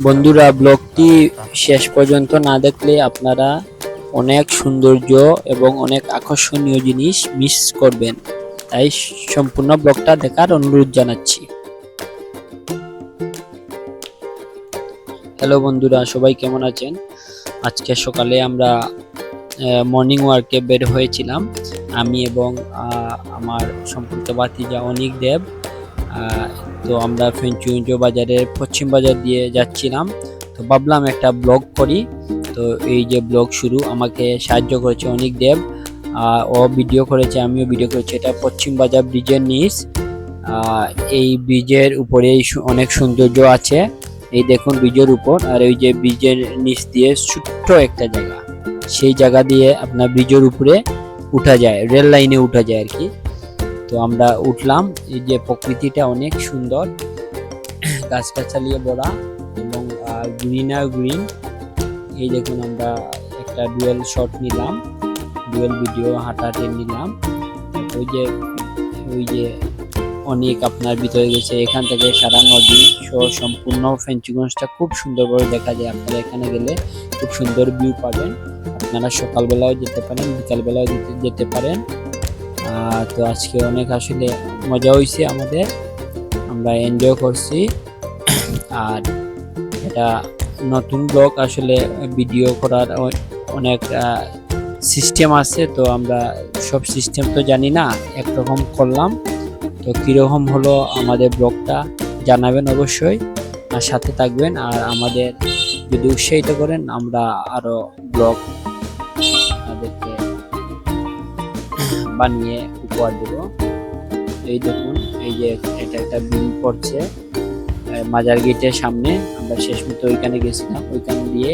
বন্ধুরা, ব্লগটি শেষ পর্যন্ত না দেখলে আপনারা অনেক সৌন্দর্য এবং অনেক আকর্ষণীয় জিনিস মিস করবেন। তাই সম্পূর্ণ ব্লগটা দেখার অনুরোধ জানাচ্ছি। হ্যালো বন্ধুরা, সবাই কেমন আছেন? আজকে সকালে আমরা মর্নিং ওয়ার্কে বের হয়েছিলাম, আমি এবং আমার সম্পর্ক ভাতিজা অনিক দেব। তো আমরা ফেঞ্চুঞ্জ বাজারের পশ্চিম বাজার দিয়ে যাচ্ছিলাম, তো ভাবলাম একটা ব্লগ করি। তো এই যে ব্লগ শুরু, আমাকে সাহায্য করেছে অনিক দেব, ও ভিডিও করেছে, আমিও ভিডিও করেছি। এটা পশ্চিম বাজার ব্রিজের নিচ, এই ব্রিজের উপরে অনেক সৌন্দর্য আছে। এই দেখুন ব্রিজের উপর, আর ওই যে ব্রিজের নিচ দিয়ে ছোট্ট একটা জায়গা, সেই জায়গা দিয়ে আপনার ব্রিজের উপরে উঠা যায়, রেল লাইনে উঠা যায় আর কি। তো আমরা উঠলাম। এই যে প্রকৃতিটা অনেক সুন্দর, গাছগাছালিয়ে ভরা এবং গ্রিন আর গ্রিন। এই দেখুন আমরা একটা ডুয়েল শট নিলাম, ডুয়েল ভিডিও হাঁটাহাঁটি নিলাম। ওই যে অনেক আপনার ভিতরে গেছে, এখান থেকে সারা নদী সহ সম্পূর্ণ ফেঞ্চুগঞ্জটা খুব সুন্দরভাবে দেখা যায়। আপনারা এখানে গেলে খুব সুন্দর ভিউ পাবেন। আপনারা সকালবেলাও যেতে পারেন, বিকালবেলাও যেতে পারেন। তো আজকে অনেক আসলে মজা হয়েছে আমাদের, আমরা এনজয় করছি। আর এটা নতুন ব্লগ, আসলে ভিডিও করার অনেক সিস্টেম আছে, তো আমরা সব সিস্টেম তো জানি না, একরকম করলাম। তো কীরকম হলো আমাদের ব্লগটা জানাবেন অবশ্যই, আর সাথে থাকবেন। আর আমাদের যদি উৎসাহিত করেন, আমরা আরো ব্লগ আমাদেরকে বানিয়ে উপহার দেব। এই দেখুন, এই যে এটা একটা বিল পড়ছে মাজার গেটের সামনে, আমরা শেষ মতো ওইখানে গেছিলাম, ওইখান দিয়ে